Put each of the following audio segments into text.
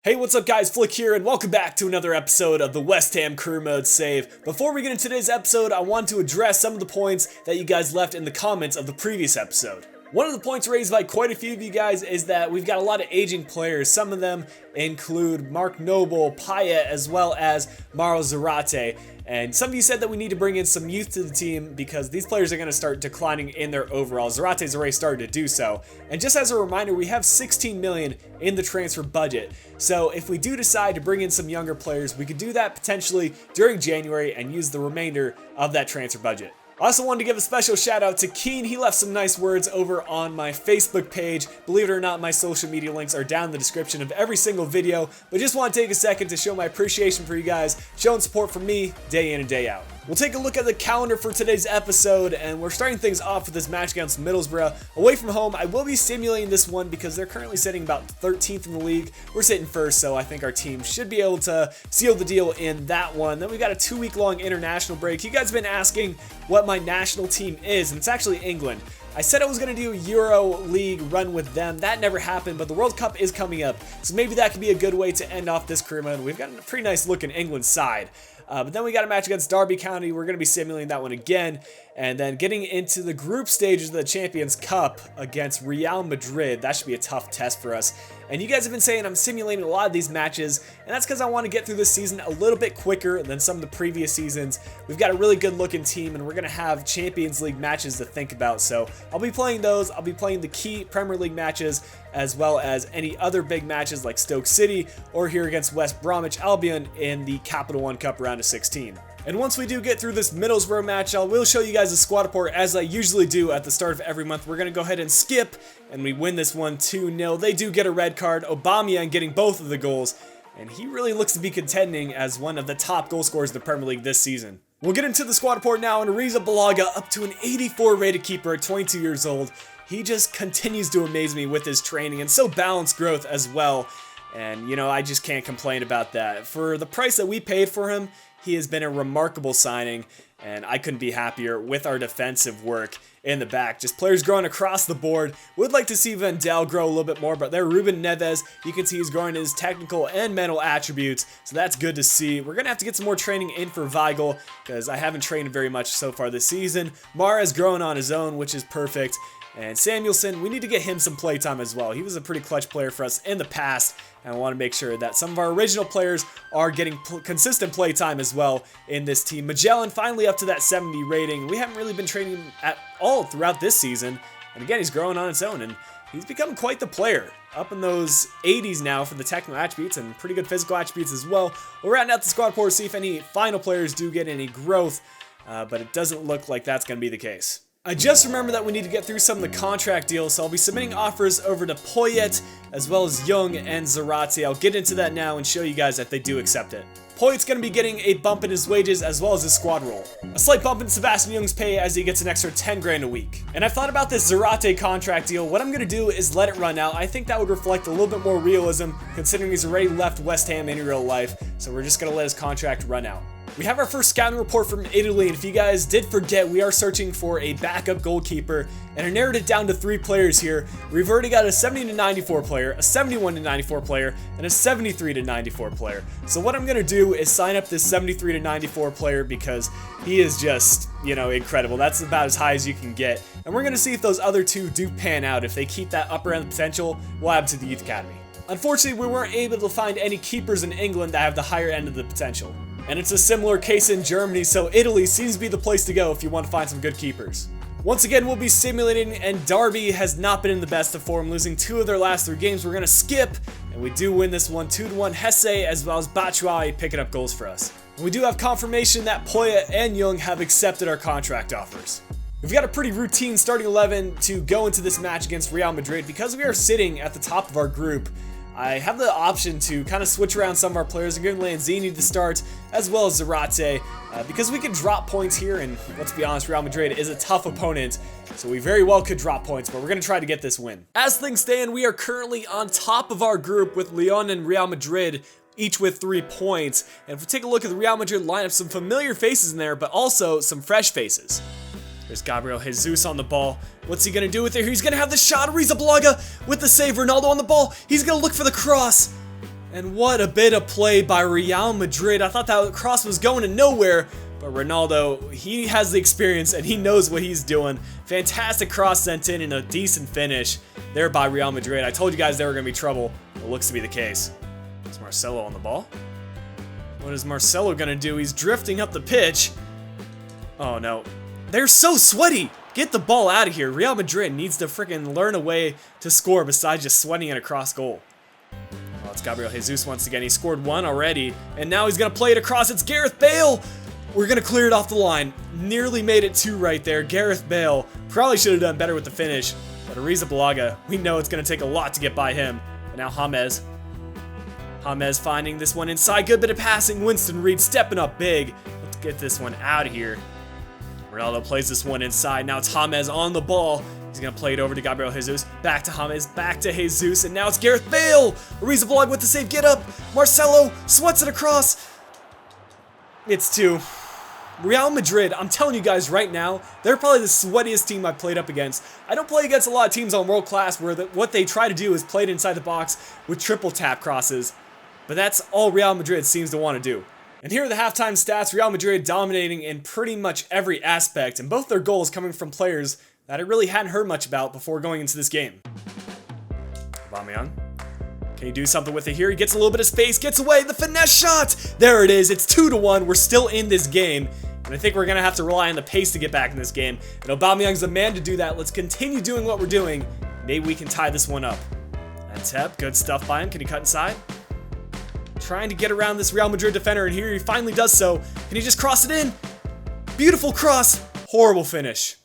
Hey, what's up guys, Flick here, and welcome back to another episode of the West Ham Career Mode Save. Before we get into today's episode, I want to address some of the points that you guys left in the comments of the previous episode. One of the points raised by quite a few of you guys is that we've got a lot of aging players. Some of them include Mark Noble, Payet, as well as Mauro Zarate. And some of you said that we need to bring in some youth to the team because these players are going to start declining in their overall. Zarate's already started to do so. And just as a reminder, we have 16 million in the transfer budget. So if we do decide to bring in some younger players, we could do that potentially during January and use the remainder of that transfer budget. I also wanted to give a special shout out to Keen. He left some nice words over on my Facebook page. Believe it or not, my social media links are down in the description of every single video, but just want to take a second to show my appreciation for you guys showing support for me day in and day out. We'll take a look at the calendar for today's episode, and we're starting things off with this match against Middlesbrough. Away from home, I will be simulating this one because they're currently sitting about 13th in the league. We're sitting first, so I think our team should be able to seal the deal in that one. Then we've got a 2-week-long international break. You guys have been asking what my national team is, and it's actually England. I said I was going to do a Euro League run with them. That never happened, but the World Cup is coming up, so maybe that could be a good way to end off this career mode. We've got a pretty nice look in England's side. But then we got a match against Derby County. We're going to be simulating that one again. And then getting into the group stages of the Champions Cup against Real Madrid. That should be a tough test for us. And you guys have been saying I'm simulating a lot of these matches, and that's because I want to get through this season a little bit quicker than some of the previous seasons. We've got a really good looking team, and we're going to have Champions League matches to think about. So I'll be playing those. I'll be playing the key Premier League matches, as well as any other big matches like Stoke City or here against West Bromwich Albion in the Capital One Cup round of 16. And once we do get through this Middlesbrough match, I will show you guys a squad report as I usually do at the start of every month. We're going to go ahead and skip, and we win this one 2-0. They do get a red card, Aubameyang getting both of the goals, and he really looks to be contending as one of the top goal scorers in the Premier League this season. We'll get into the squad report now, and Ariza Balaga up to an 84 rated keeper at 22 years old. He just continues to amaze me with his training, and so balanced growth as well. And, you know, I just can't complain about that. For the price that we paid for him, he has been a remarkable signing, and I couldn't be happier with our defensive work in the back. Just players growing across the board. Would like to see Vendel grow a little bit more, but there Ruben Neves, you can see he's growing his technical and mental attributes, so that's good to see. We're going to have to get some more training in for Weigl, because I haven't trained very much so far this season. Mara's growing on his own, which is perfect. And Samuelson, we need to get him some playtime as well. He was a pretty clutch player for us in the past, and I want to make sure that some of our original players are getting consistent playtime as well in this team. Magellan finally up to that 70 rating. We haven't really been training at all throughout this season, and again, he's growing on his own, and he's become quite the player. Up in those 80s now for the technical attributes and pretty good physical attributes as well. We'll round out the squad report to see if any final players do get any growth, but it doesn't look like that's going to be the case. I just remember that we need to get through some of the contract deals, so I'll be submitting offers over to Poyet as well as Young and Zarate. I'll get into that now and show you guys that they do accept it. Poyet's going to be getting a bump in his wages as well as his squad role. A slight bump in Sebastian Young's pay as he gets an extra 10 grand a week. And I've thought about this Zarate contract deal. What I'm going to do is let it run out. I think that would reflect a little bit more realism considering he's already left West Ham in real life, so we're just going to let his contract run out. We have our first scouting report from Italy, and if you guys did forget, we are searching for a backup goalkeeper, and I narrowed it down to 3 players here. We've already got a 70-94 player, a 71-94 player, and a 73-94 player. So what I'm going to do is sign up this 73-94 player because he is just, you know, incredible. That's about as high as you can get, and we're going to see if those other 2 do pan out. If they keep that upper end potential, we'll add to the youth academy. Unfortunately, we weren't able to find any keepers in England that have the higher end of the potential. And it's a similar case in Germany, so Italy seems to be the place to go if you want to find some good keepers. Once again, we'll be simulating, and Derby has not been in the best of form, losing 2 of their last 3 games. We're going to skip, and we do win this one 2-1. Hesse as well as Batshuayi picking up goals for us. And we do have confirmation that Poyet and Young have accepted our contract offers. We've got a pretty routine starting 11 to go into this match against Real Madrid. Because we are sitting at the top of our group, I have the option to kind of switch around some of our players and give Lanzini to start, as well as Zarate, because we could drop points here, and let's be honest, Real Madrid is a tough opponent, so we very well could drop points, but we're going to try to get this win. As things stand, we are currently on top of our group with Lyon and Real Madrid, each with 3 points, and if we take a look at the Real Madrid lineup, some familiar faces in there, but also some fresh faces. There's Gabriel Jesus on the ball. What's he going to do with it? He's going to have the shot. Ariza Balaga with the save. Ronaldo on the ball. He's going to look for the cross. And what a bit of play by Real Madrid. I thought that cross was going to nowhere, but Ronaldo, he has the experience and he knows what he's doing. Fantastic cross sent in and a decent finish there by Real Madrid. I told you guys there were going to be trouble. It looks to be the case. It's Marcelo on the ball. What is Marcelo going to do? He's drifting up the pitch. Oh no. They're so sweaty. Get the ball out of here. Real Madrid needs to freaking learn a way to score besides just sweating it across goal. Oh, it's Gabriel Jesus once again. He scored one already, and now he's going to play it across. It's Gareth Bale. We're going to clear it off the line. Nearly made it 2 right there. Gareth Bale probably should have done better with the finish, but Arrizabalaga, we know it's going to take a lot to get by him. And now James. James finding this one inside. Good bit of passing. Winston Reed stepping up big. Let's get this one out of here. Ronaldo plays this one inside. Now it's James on the ball. He's going to play it over to Gabriel Jesus. Back to James. Back to Jesus. And now it's Gareth Bale. Arrizabalaga with the save. Get up. Marcelo sweats it across. It's 2. Real Madrid, I'm telling you guys right now, they're probably the sweatiest team I've played up against. I don't play against a lot of teams on World Class where what they try to do is play it inside the box with triple tap crosses. But that's all Real Madrid seems to want to do. And here are the halftime stats. Real Madrid dominating in pretty much every aspect, and both their goals coming from players that I really hadn't heard much about before going into this game. Aubameyang. Can he do something with it here? He gets a little bit of space, gets away, the finesse shot! There it is, it's 2-1, we're still in this game. And I think we're gonna have to rely on the pace to get back in this game. And Aubameyang's the man to do that. Let's continue doing what we're doing. Maybe we can tie this one up. And Tep, good stuff by him. Can he cut inside? Trying to get around this Real Madrid defender, and here he finally does so. Can he just cross it in? Beautiful cross. Horrible finish.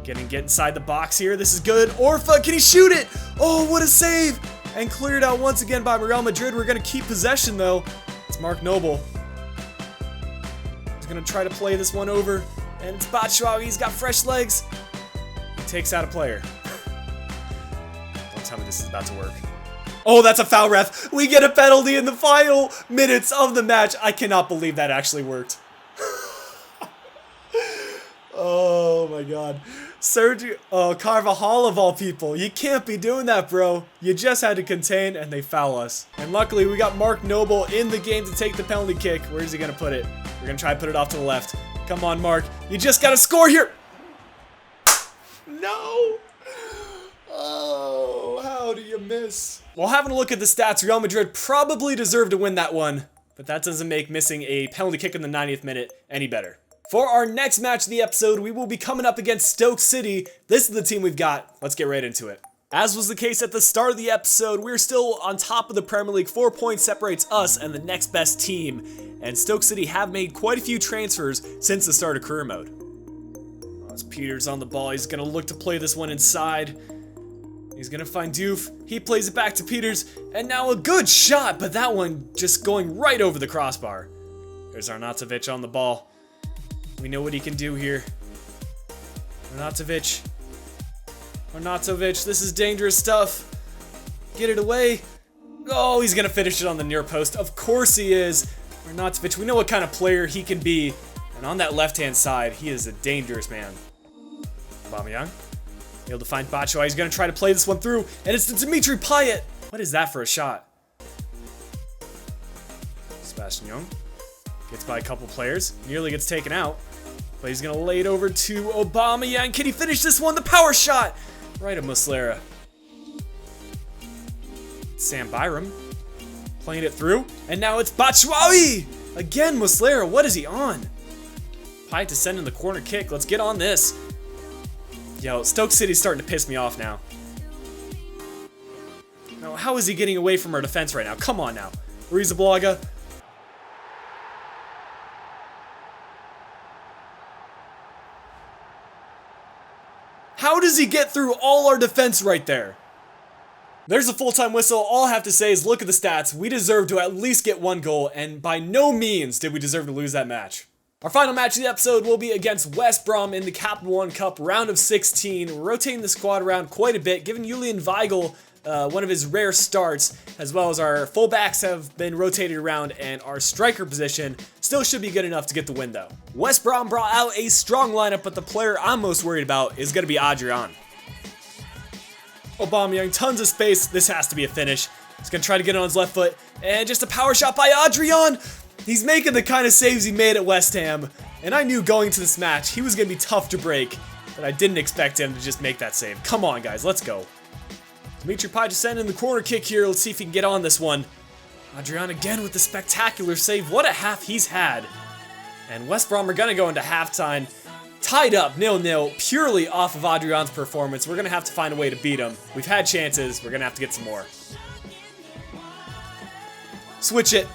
Get inside the box here. This is good. Orfa, can he shoot it? Oh, what a save. And cleared out once again by Real Madrid. We're going to keep possession, though. It's Mark Noble. He's going to try to play this one over. And it's Batshuayi. He's got fresh legs. He takes out a player. Don't tell me this is about to work. Oh, that's a foul, ref. We get a penalty in the final minutes of the match. I cannot believe that actually worked. Oh, my God. Sergio Carvajal of all people. You can't be doing that, bro. You just had to contain, and they foul us. And luckily, we got Mark Noble in the game to take the penalty kick. Where's he going to put it? We're going to try to put it off to the left. Come on, Mark. You just got to score here. No. Oh, how do you miss? While having a look at the stats, Real Madrid probably deserved to win that one, but that doesn't make missing a penalty kick in the 90th minute any better. For our next match of the episode, we will be coming up against Stoke City. This is the team we've got. Let's get right into it. As was the case at the start of the episode, we're still on top of the Premier League. 4 points separates us and the next best team, and Stoke City have made quite a few transfers since the start of career mode. Oh, it's Peters on the ball. He's going to look to play this one inside. He's going to find Diouf. He plays it back to Peters. And now a good shot, but that one just going right over the crossbar. There's Arnautovic on the ball. We know what he can do here. Arnautovic. This is dangerous stuff. Get it away. Oh, he's going to finish it on the near post. Of course he is. Arnautovic, we know what kind of player he can be. And on that left-hand side, he is a dangerous man. Aubameyang. Able to find Batshuayi. He's going to try to play this one through, and it's to Dimitri Payet. What is that for a shot? Sebastian Young gets by a couple players, nearly gets taken out, but he's going to lay it over to Aubameyang. Can he finish this one? The power shot right at Muslera. Sam Byram playing it through, and now it's Batshuayi. Again, Muslera, what is he on? Payet to send in the corner kick. Let's get on this. Yo, Stoke City's starting to piss me off now. No, how is he getting away from our defense right now? Come on now. Arrizabalaga. How does he get through all our defense right there? There's a full-time whistle. All I have to say is look at the stats. We deserve to at least get 1 goal, and by no means did we deserve to lose that match. Our final match of the episode will be against West Brom in the Capital One Cup round of 16. We're rotating the squad around quite a bit, giving Julian Weigl one of his rare starts, as well as our fullbacks have been rotated around, and our striker position still should be good enough to get the win though. West Brom brought out a strong lineup, but the player I'm most worried about is going to be Adrian. Aubameyang, tons of space. This has to be a finish. He's gonna try to get on his left foot, and just a power shot by Adrian. He's making the kind of saves he made at West Ham, and I knew going into this match he was gonna be tough to break, but I didn't expect him to just make that save. Come on, guys, let's go. Dimitri Payet in the corner kick here. Let's see if he can get on this one. Adrian again with the spectacular save. What a half he's had. And West Brom are gonna go into halftime tied up 0-0 purely off of Adrian's performance. We're gonna have to find a way to beat him. We've had chances. We're gonna have to get some more. Switch it.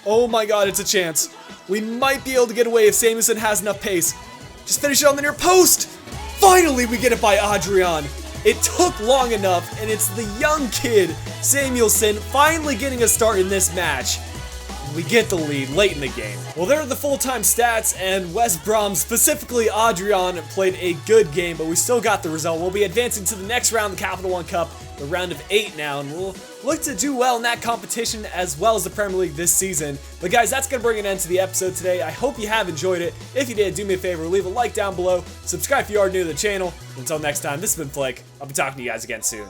Oh my god, it's a chance. We might be able to get away if Samuelson has enough pace. Just finish it on the near post. Finally, we get it by Adrian. It took long enough, and it's the young kid, Samuelson, finally getting a start in this match. We get the lead late in the game. Well, there are the full-time stats, and West Brom, specifically Adrian, played a good game, but we still got the result. We'll be advancing to the next round of the Capital One Cup, the round of 8 now, and we'll look to do well in that competition as well as the Premier League this season. But guys, that's going to bring an end to the episode today. I hope you have enjoyed it. If you did, do me a favor, leave a like down below, subscribe if you are new to the channel. Until next time, this has been Flick. I'll be talking to you guys again soon.